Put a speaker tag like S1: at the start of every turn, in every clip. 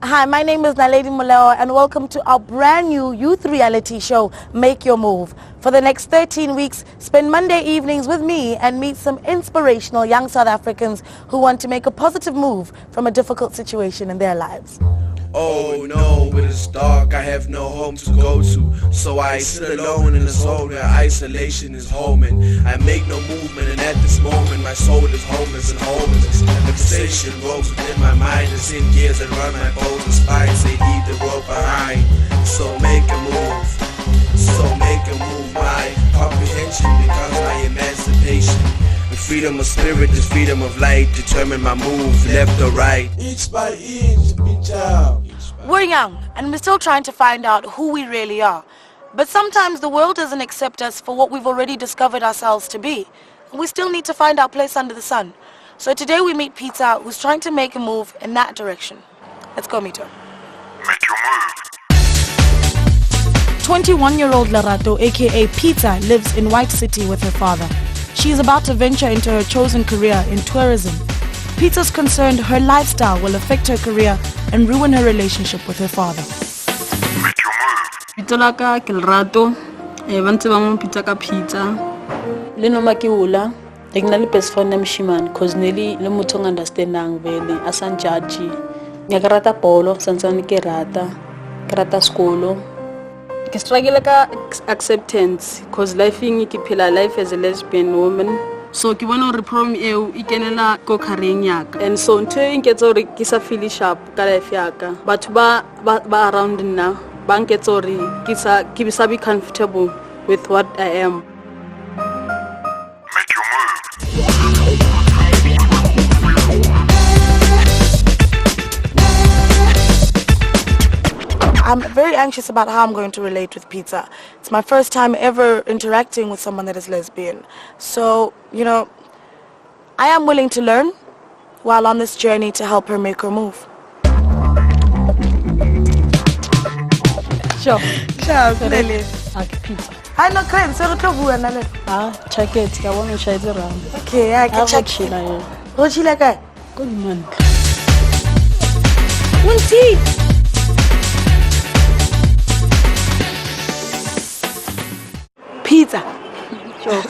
S1: Hi, my name is Naledi Muleo and welcome to our brand new youth reality show, Make Your Move. For the next 13 weeks, spend Monday evenings with me and meet some inspirational young South Africans who want to make a positive move from a difficult situation in their lives.
S2: Oh no, but it's dark, I have no home to go to. So I sit alone in a zone where isolation is homing. I make no movement, and at this moment my soul is homeless and homeless. Fixation rolls within my mind, it's in gears that run my bones and spines. They leave the world behind. So make a move, my comprehension becomes my emancipation. The freedom of spirit, the freedom of light, determine my move, left or right. Inch by inch out.
S1: We're young and we're still trying to find out who we really are. But sometimes the world doesn't accept us for what we've already discovered ourselves to be. And we still need to find our place under the sun. So today we meet Peter, who's trying to make a move in that direction. Let's go meet her.
S3: Make your move.
S1: 21-year-old Lerato, aka Peter, lives in White City with her father. She is about to venture into her chosen career in tourism. Peter's concerned her lifestyle will affect her career and ruin her relationship with her father.
S3: Make your move.
S4: Pito la ka ke Lerato, bantse ba mo pitsa ka Peter. Le noma ke ula, ke na le best friend mshimane cause neli le motho ng understandang vele asan judge. Nya ka rata polo, santsane ke rata skolo. Ke struggle ka acceptance cause lifing ke phela life as a lesbian woman. So ke bona hore problem eo e kenela ko carrying yaka. And so ntho e nketsa hore ke sa feel sharp ka life yaka. Batho ba around nna ba nketsa hore ke sa be comfortable with what I am.
S3: Make your move.
S1: I'm very anxious about how I'm going to relate with Peter. It's my first time ever interacting with someone that is lesbian. So, I am willing to learn while on this journey to help her make her move.
S4: Sure.
S1: Really.
S4: Okay, Peter.
S1: I know, Crane, so
S4: Check it. I want to try it around.
S1: Okay, I can check. What she like?
S4: Good man.
S1: One tea. Pizza.
S4: Sure.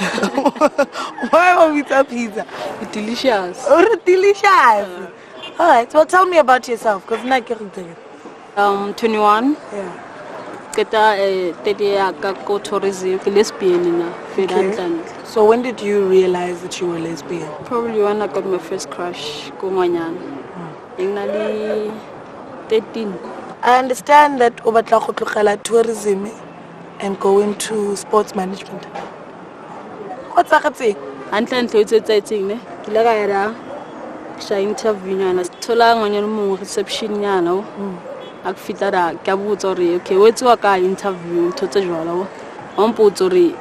S1: Why are we talking pizza?
S4: It's delicious.
S1: Oh, delicious. All right, well, tell me about yourself, because I'm not
S4: 21.
S1: Yeah.
S4: Keta 30 years go tourism. Lesbian na.
S1: Okay. So when did you realize that you were lesbian?
S4: Probably when I got my first crush. Go Ngwanyana. Ingali 13.
S1: I understand that obatla go tlogela tourism and go into sports management. What's that thing?
S4: Antle ntlo tsetsaitseng ne. Ke la ka ya sha interview nyana. Thola ngwanyana mo reception nyana o. A fita da ka botsa hore okay wetwa ka interview thotse jwala o. Ompotsa hore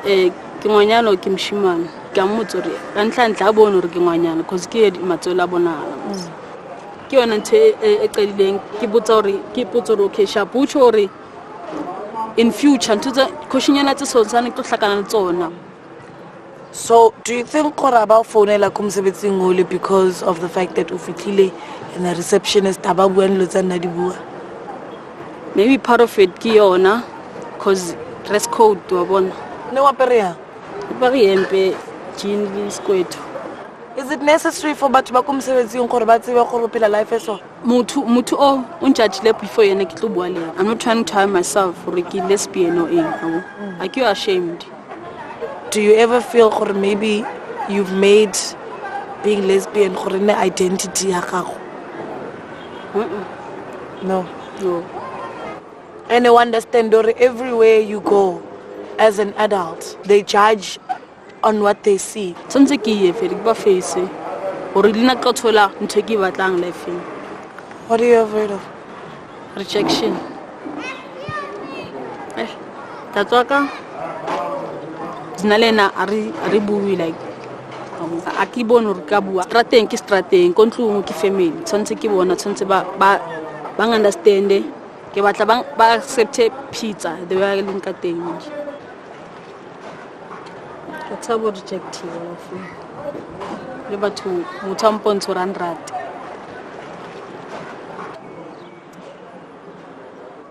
S4: ke ngwanyana o ke mshimane. Ka mmotsa hore antla bona hore ke ngwanyana cause ke matsola bonala. Ke yona ntse e qedileng ke botsa hore okay sharp utsho hore in future ntutse khoshinyana tse sotsane ke hlakana le tsona.
S1: So do you think gore about phonela kumsebetsing only because of the fact that ufitlile and the receptionist aba bua nlo tsa nna di bua?
S4: Maybe part of it ke yona cause dress code wa bona.
S1: Ne wa perea?
S4: Ba re empe jean le skweto.
S1: Is it necessary for batho ba kumsebetsing gore ba tsebe gore phela life eso?
S4: Muthu o unjudge before yena ke tlo bua le. I'm not trying to hide myself for ke lesbian or eng. Are you ashamed?
S1: Do you ever feel gore maybe you've made being lesbian gore ne identity ya gago? No. And you understand that everywhere you go as an adult, they judge on what they see.
S4: Tsantse ke ye fele ke ba face hore lena ka thola ntho ke batlang life.
S1: What are you afraid of?
S4: Rejection. Tatswaka dinalena ari bui like a ke bona hore ka bua strateng ke strateng kontlong ke family tsantse ke bona tsantse ba understand ke batla ba accept pizza the way le nka teng. That's how rejective le batho motho a mpontsho run rat.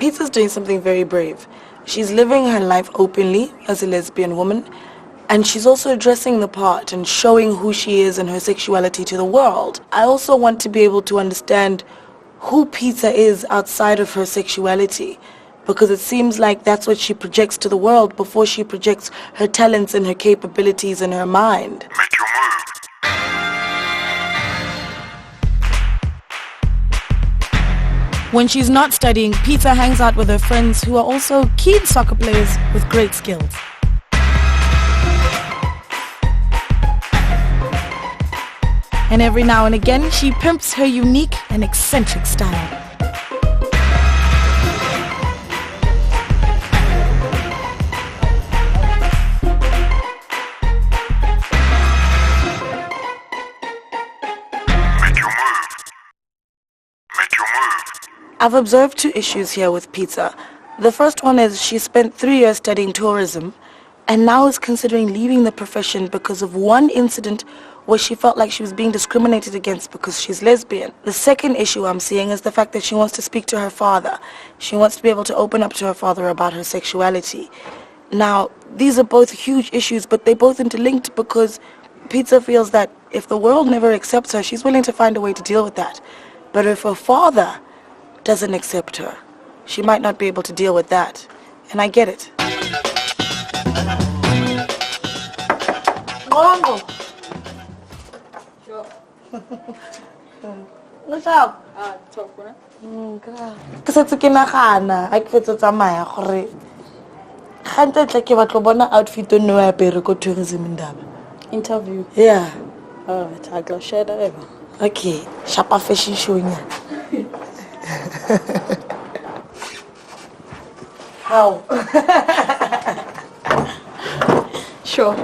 S1: Pizza's doing something very brave. She's living her life openly as a lesbian woman, and she's also dressing the part and showing who she is and her sexuality to the world. I also want to be able to understand who Pizza is outside of her sexuality, because it seems like that's what she projects to the world before she projects her talents and her capabilities in her mind.
S3: Make your move.
S1: When she's not studying, Pizza hangs out with her friends who are also keen soccer players with great skills. And every now and again, she pimps her unique and eccentric style.
S3: Make your move. Make your move.
S1: I've observed two issues here with Pizza. The first one is she spent 3 years studying tourism and now is considering leaving the profession because of one incident where she felt like she was being discriminated against because she's lesbian. The second issue I'm seeing is the fact that she wants to speak to her father. She wants to be able to open up to her father about her sexuality. Now, these are both huge issues, but they're both interlinked because Pizza feels that if the world never accepts her, she's willing to find a way to deal with that. But if her father doesn't accept her, she might not be able to deal with that. And I get it. What's up? Ke setse ke nagana a ke fetsa tsamaya gore gantse tla ke batlo bona outfit o nne wa apere ko tourism ndaba.
S4: Interview.
S1: Yeah.
S4: Alright, I'll share that ever.
S1: Okay, shapa fashion show nya. How?
S4: Sure.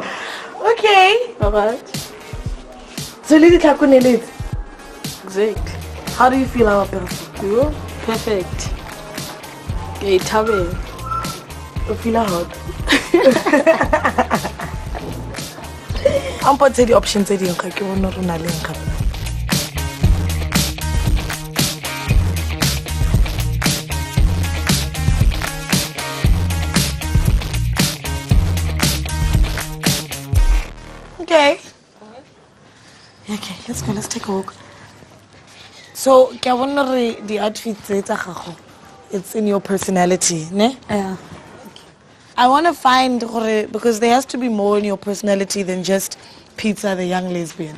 S1: Okay.
S4: Alright.
S1: So lady Takunele,
S4: Exactly.
S1: how do you feel about beautiful?
S4: You perfect. Okay, Tabe.
S1: You feel hot? I'm put the options that you can not run a link. Okay. Okay, let's go. Let's take a walk. So, the outfits it's in your personality, ne?
S4: Yeah.
S1: I want to find because there has to be more in your personality than just Pizza, the young lesbian.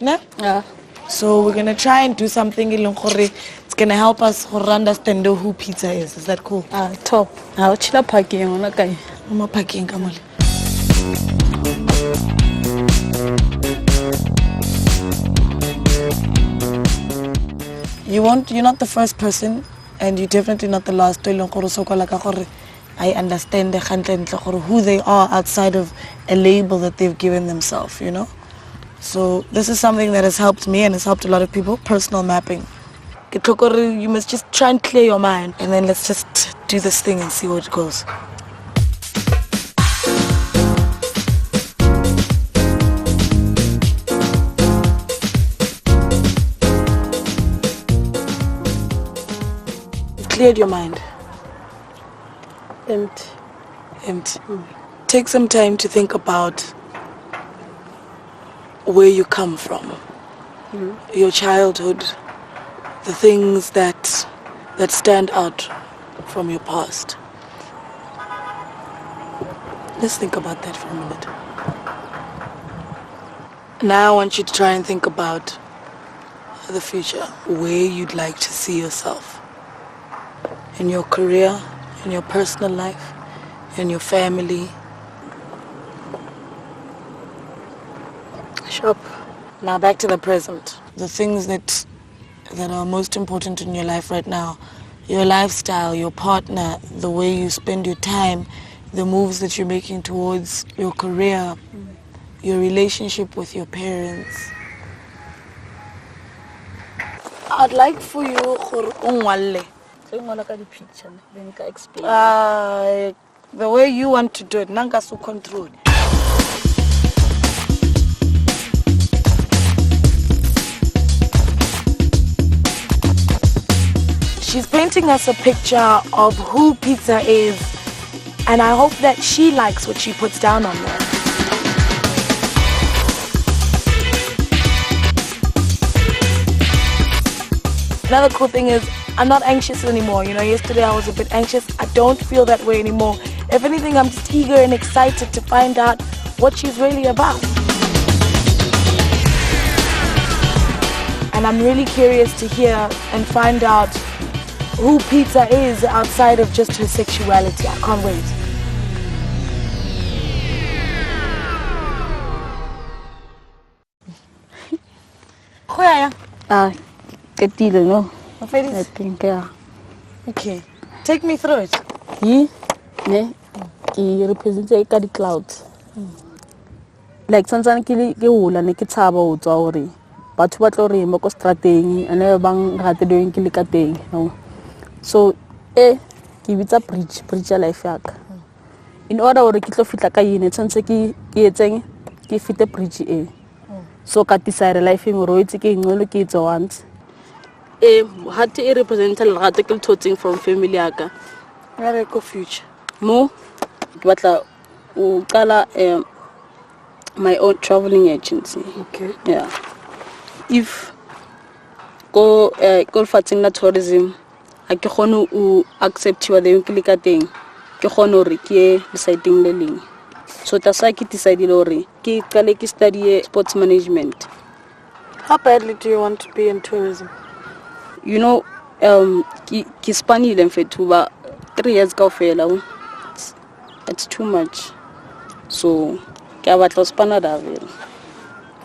S1: Ne?
S4: Yeah.
S1: So we're gonna try and do something it's gonna help us understand who Pizza is. Is that cool?
S4: Top. I'll chill parking on a guy.
S1: Mama parking, come on. You're not the first person, and you're definitely not the last. I understand who they are outside of a label that they've given themselves, you know? So this is something that has helped me and has helped a lot of people, personal mapping. You must just try and clear your mind, and then let's just do this thing and see where it goes. Cleared your mind.
S4: Empty.
S1: Empty. Take some time to think about where you come from, your childhood, the things that stand out from your past. Let's think about that for a minute. Now I want you to try and think about the future, where you'd like to see yourself. In your career, in your personal life, in your family.
S4: Shop.
S1: Now back to the present. The things that are most important in your life right now. Your lifestyle, your partner, the way you spend your time, the moves that you're making towards your career, your relationship with your parents. I'd like for you the way you want to do it, nanga so control. She's painting us a picture of who pizza is, and I hope that she likes what she puts down on there. Another cool thing is I'm not anxious anymore. You know, yesterday I was a bit anxious. I don't feel that way anymore. If anything, I'm just eager and excited to find out what she's really about. And I'm really curious to hear and find out who pizza is outside of just her sexuality. I can't wait.
S4: Ketile, no?
S1: I
S4: think, yeah.
S1: Okay. Take me through it.
S4: He represents the clouds. Like sometimes ke hula ne ke tshaba ho tswa hore batho ba tlo re mo ko strateng ane bang rate doing ke le ka teng, no. So ke bitsa bridge life yaka. In order hore ke tlo fitla ka yene tshwantse ke etseng ke fite bridge e. So ka decide life e ngoro itse ke ngolo ke itse once. Hati e representa lerato ke le thotseng from family yaka.
S1: Very good future.
S4: Mo ke batla o qala my own traveling agency.
S1: Okay.
S4: Yeah. If go fatsing la tourism a ke kgone o accept wa the ke le ka teng ke kgone hore ke ye deciding le leng. So ta sa ke decide hore ke qale ke study sports management.
S1: How badly do you want to be in tourism?
S4: You know, ki spanile mfethu ba 3 years ka ofela. It's too much. So ke batla spana da vele.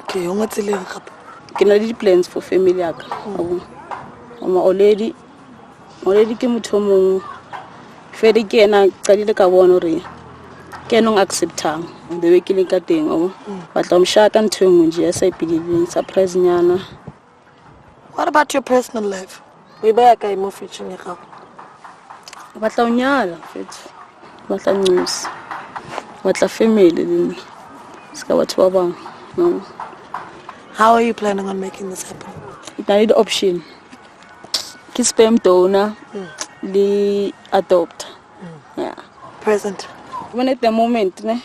S1: Okay, o ngotsile gape.
S4: Ke na le plans for family yaka. Mama already ke motho mong fedi ke ena qadile ka bona hore ke no acceptang the way ke le ka teng o batla mshaka ntho engwe nje ya sa believing surprise nyana.
S1: What about your personal life? We buy a guy more future ni gago.
S4: Batla unyala fethu. Batla news. Batla family then. Ska batho ba bang. No.
S1: How are you planning on making this happen?
S4: I need option. Ki sperm donor, the adopt. Yeah.
S1: Present.
S4: When at the moment, ne,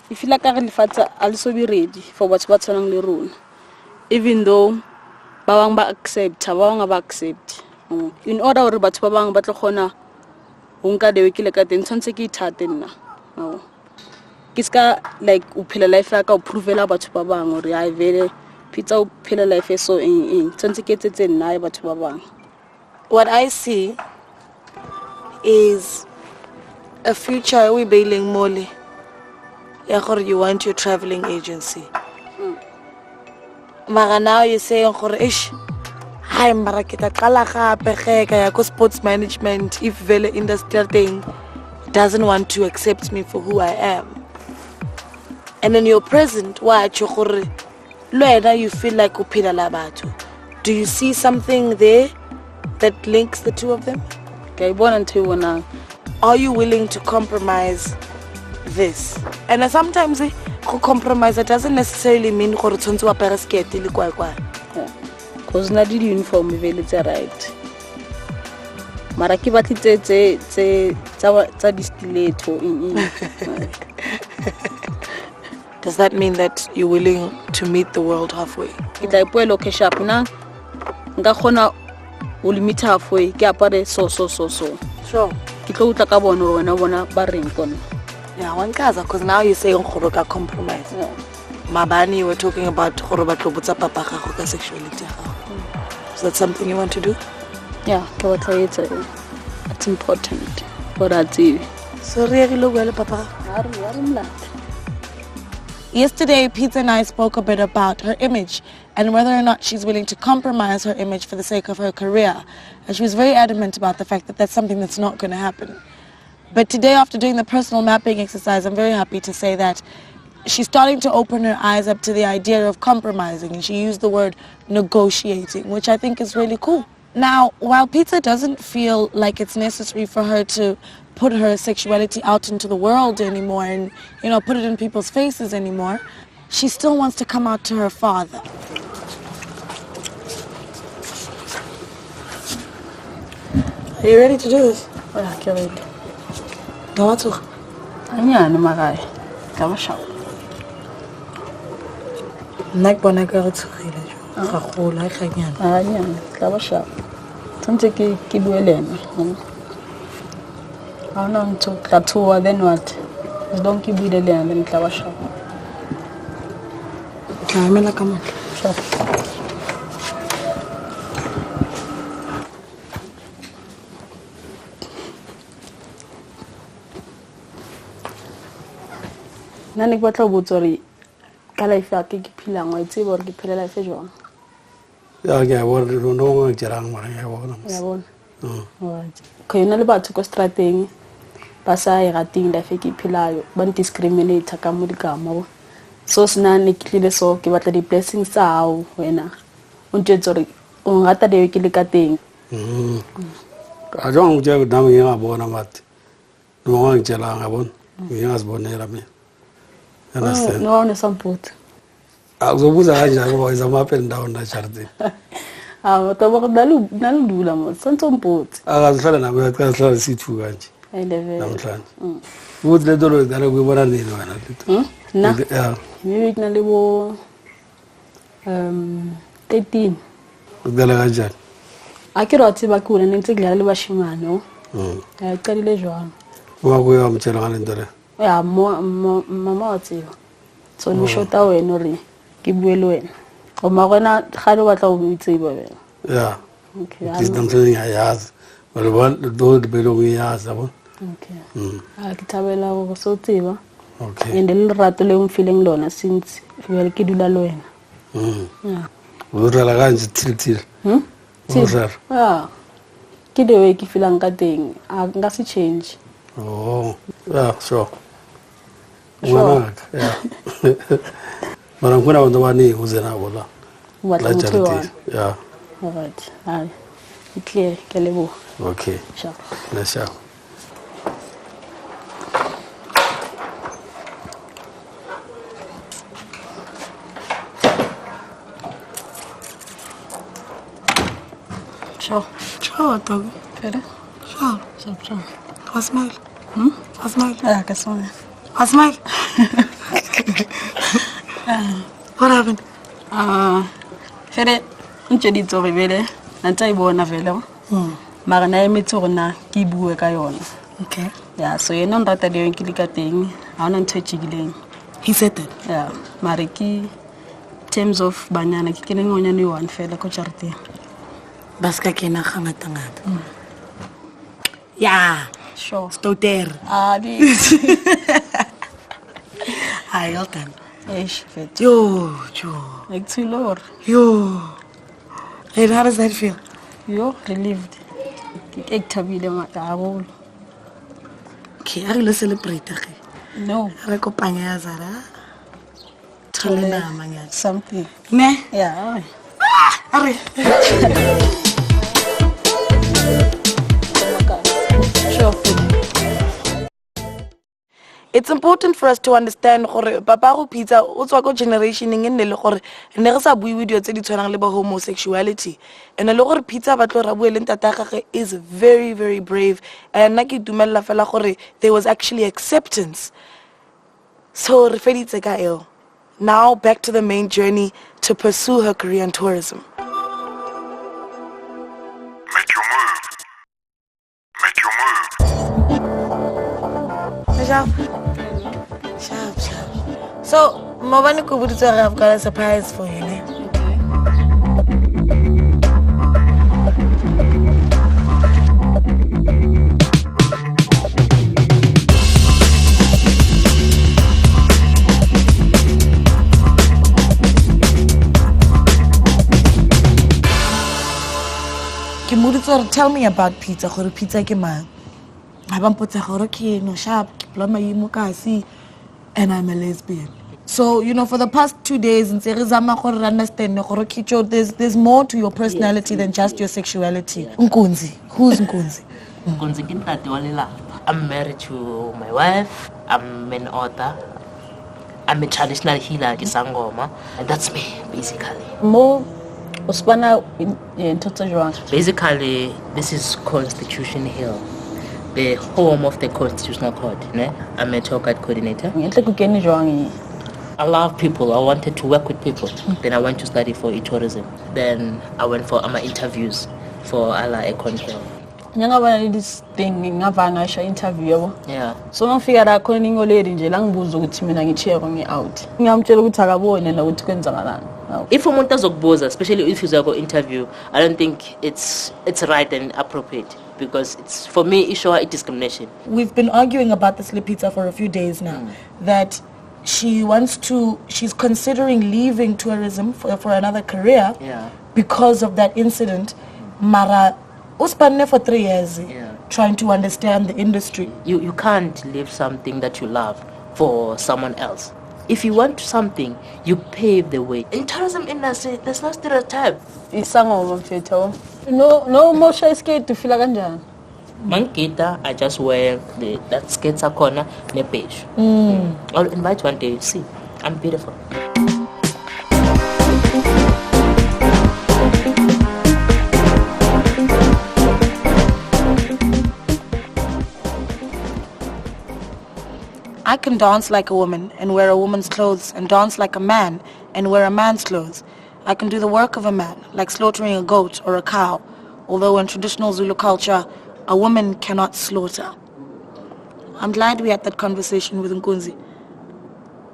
S4: if you like to also be ready for what's on the rule. Even though bawang ba accept. In order or batho ba bang ba tlo khona ho nka dewe ke le ka teng tshwantse ke ithate nna. Kiska like u phela life ya ka u provela batho ba bang hore I vele pizza u phela life so in tshwantse ke tsetse nna batho ba bang.
S1: What I see is a future we bailing mole. You want your traveling agency. Mara now you say ish. Hi marakita kala gape ge ka ya ko sports management if vele industrial thing doesn't want to accept me for who I am. And in your present watch you feel like uphila la batho. Do you see something there that links the two of them? Are you willing to compromise this? And sometimes compromise it doesn't necessarily mean gore tshwantse wa pere skete le kwa.
S4: Cause na di uniform vele tsa right. Mara ke batli tsa di stiletto in.
S1: Does that mean that you're willing to meet the world halfway?
S4: Itla ipuelo ke sharp na nga khona o limit halfway ke apare so.
S1: Sure.
S4: Ke tlo utla ka bona ba reng kona.
S1: Yeah, one kaza because now you're saying gore ka compromise.
S4: Yeah.
S1: Mabani we're talking about gore ba tlo botsa papa gago ka sexuality gago. Is that something you want to do?
S4: Yeah, it's important for that.
S1: So really papa. Yesterday, Pizza and I spoke a bit about her image and whether or not she's willing to compromise her image for the sake of her career. And she was very adamant about the fact that that's something that's not going to happen. But today, after doing the personal mapping exercise, I'm very happy to say that she's starting to open her eyes up to the idea of compromising. And she used the word negotiating, which I think is really cool. Now, while Pizza doesn't feel like it's necessary for her to put her sexuality out into the world anymore and, put it in people's faces anymore, she still wants to come out to her father. Are you ready to do this?
S4: Yeah, ke ready.
S1: Dawatso.
S4: Anyane magae. Ka ba shao.
S1: Nna ke bona ka re tshogile jo. Ga gola ga nyana.
S4: Anyane, ka ba shao. Tshwantse ke bue le ena. I don't know, tla thoa, then what? As long ke buile le ena, then tla ba shao.
S1: Ka emela ka motho.
S4: Sure. Nna ke batla go botsa gore ka life ya ke philang wa itse gore ke phela life jwang.
S5: Ya ke a bona no ngwe tserang mara ya bona.
S4: Ya bona. Alright. Ka yona le batho ko strateng ba sa e rating life ke philayo ba discriminate ka mo dikamo. So sina ne ke tlile so ke batla di blessings tsa hao wena. O ntse gore o ngata de ke le ka teng.
S5: A jong je na mo ya bona mat. No ngwe tserang a bona. Ya as bonela me. Understand?
S4: No one support.
S5: Akuzobuza kanjani ngoba izama up and down na charity.
S4: Toba nalu dula mo sonto mpoti.
S5: Akazihlala nami akazihlala sithu kanje.
S4: Ayileve.
S5: Namhlanje. Ukuthi le ntolo ngale kuyibona nini wena letho?
S4: Na.
S5: Yeah.
S4: Maybe na lebo 13.
S5: Ukudala kanjani?
S4: Akiro tsiba kuna nentse kudlala le bashimane. Qadile jwang.
S5: Wa kuya umtshela ngale ntolo.
S4: Ya mama wa tsiba. So ni shota wena ri ke bue le wena. O magona ga le batla go itseba wena.
S5: Yeah.
S4: Okay.
S5: Dis namhlanje ngiyayazi. Wala do de belo ngiyazi yabo.
S4: Okay. Ke thabela go so tsiba.
S5: Okay.
S4: And le rato le feeling lona since vele ke dula le wena. Yeah.
S5: Urala kanje til. Urala.
S4: Ah. Ke the way ke feelang ka teng. A nga se change.
S5: Oh. Yeah, sure.
S4: Sure.
S5: Yeah. Mara kuna wanda wani uzena bola.
S4: Watla motho wa.
S5: Yeah.
S4: All right. Ai. Clear ke lebo.
S5: Okay.
S4: Sure.
S5: Na sure.
S4: Sure.
S1: Ciao, dog.
S4: Fede?
S1: Ciao.
S4: Sure.
S1: I smile. I smile.
S4: Ah, ka sona.
S1: I smile. What happened?
S4: Fede, ntse di tsore vele. Nantsa I bona vele. Mara na emetso rona ke bue ka yona.
S1: Okay.
S4: Yeah, so yena on rata le ke ka teng. Ha ona ntse tshigileng.
S1: He said that.
S4: Yeah, mara ke terms of banyana ke kene ngonyane yo one fela ko charity.
S1: Baska kena ngata. Yeah.
S4: Sure.
S1: Stoter.
S4: Di.
S1: Hi, well done.
S4: Eish, vet.
S1: Yo.
S4: Ek tsilor.
S1: Yo. Hey, how does that feel?
S4: Yo, relieved. Ek thabile mataholo.
S1: Okay, are you celebrate?
S4: No.
S1: Re kopanya ya Zara. Thole nama nya.
S4: Something.
S1: Ne?
S4: Yeah.
S1: Are.
S4: Sure.
S1: It's important for us to understand gore papa go pizza o tswa go generationing ene le gore ne re sa bui video tse di tshwanang le ba homosexuality ene le gore pizza ba tlo ra bua le ntata gagwe is very very brave and nna ke dumella fela gore there was actually acceptance. So re feditse ka eo. Now back to the main journey to pursue her career in tourism.
S3: Make your move. Make your move.
S1: Sharp. So, Mabani Kubutsu, I've got a surprise for you. Ne? Kimutsu, tell me about pizza. Gore pizza ke mang? Abampotsa gore ke no sharp, diploma yimukasi, and I'm a lesbian. So, you know, for the past 2 days, understand there's more to your personality than just your sexuality. Nkunzi. Who's Nkunzi?
S6: Nkunzi ke ntate wa lelapa. I'm married to my wife. I'm an author. I'm a traditional healer, ke sangoma. And that's me, basically.
S1: Mo
S4: Usibana intotsa jwang?
S6: Basically, this is Constitution Hill, the home of the Constitutional Court. I'm a tour guide coordinator.
S4: Ngenhle kukeni jwang?
S6: I love people. I wanted to work with people. Then I went to study for e-tourism. Then I went for my interviews for Econ Hill.
S4: Ngiyabona this thing ngava ngasho interview yabo.
S6: Yeah.
S4: So ngifika la khona ingoledi nje la ngibuza ukuthi mina ngichero ngi-out. Ngiyamtshela ukuthi akabone la ukuthi kwenzakalani.
S6: If umuntu azokubuza, especially if you go interview, I don't think it's right and appropriate because it's, for me, it's show discrimination.
S1: We've been arguing about this Lipita for a few days now, that she's considering leaving tourism for another career because of that incident. Mara uspanne for 3 years trying to understand the industry.
S6: You can't leave something that you love for someone else. If you want something, you pave the way. In tourism industry, there's no stereotype.
S4: Isangoma mfethu. No more shy skate to feel kanjani.
S6: Mangita, I just wear that skates corner ne beige. I'll invite one day, you see. I'm beautiful.
S1: I can dance like a woman and wear a woman's clothes and dance like a man and wear a man's clothes. I can do the work of a man, like slaughtering a goat or a cow, although in traditional Zulu culture, a woman cannot slaughter. I'm glad we had that conversation with Nkunzi.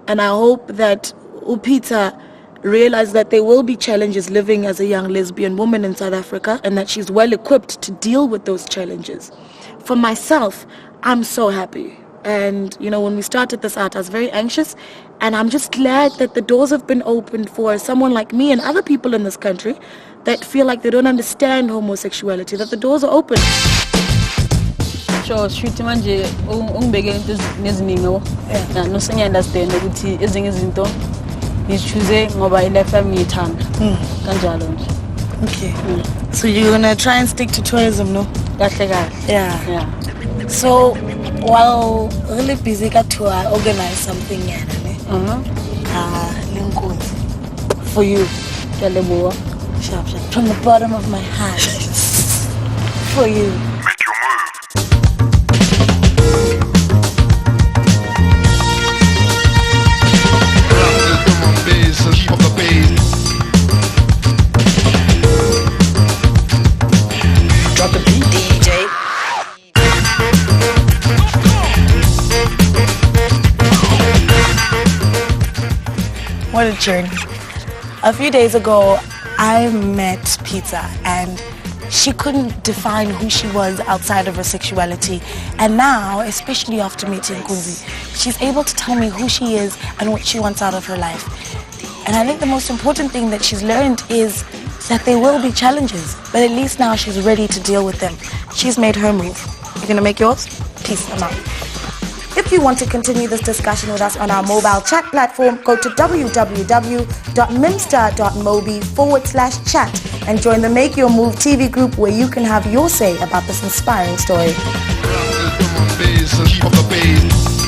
S1: And I hope that Upita realized that there will be challenges living as a young lesbian woman in South Africa and that she's well equipped to deal with those challenges. For myself, I'm so happy. And, when we started this out, I was very anxious. And I'm just glad that the doors have been opened for someone like me and other people in this country that feel like they don't understand homosexuality, that the doors are open.
S4: Sure, shuthi manje ungibeke into neziningi yabo. Yeah, no sengiya understand ukuthi ezinye izinto ngichoose ngoba ilife yami ngiyithanda. Kanjalo nje.
S1: Okay. So you're going to try and stick to tourism, no?
S4: Kahle kahle.
S1: Yeah. So while really busy ka tour, I organize something for you.
S4: Keleboa.
S1: Sharp. From the bottom of my heart. For you.
S3: Make your move. Keep up the pace.
S1: Drop the beat, DJ. What a journey. A few days ago, I met Pizza and she couldn't define who she was outside of her sexuality. And now, especially after meeting Nkunzi, she's able to tell me who she is and what she wants out of her life. And I think the most important thing that she's learned is that there will be challenges, but at least now she's ready to deal with them. She's made her move. You gonna make yours? Peace, I'm out. If you want to continue this discussion with us on our mobile chat platform, go to www.mimstar.mobi/chat and join the Make Your Move TV group where you can have your say about this inspiring story.
S3: Keep up the pace.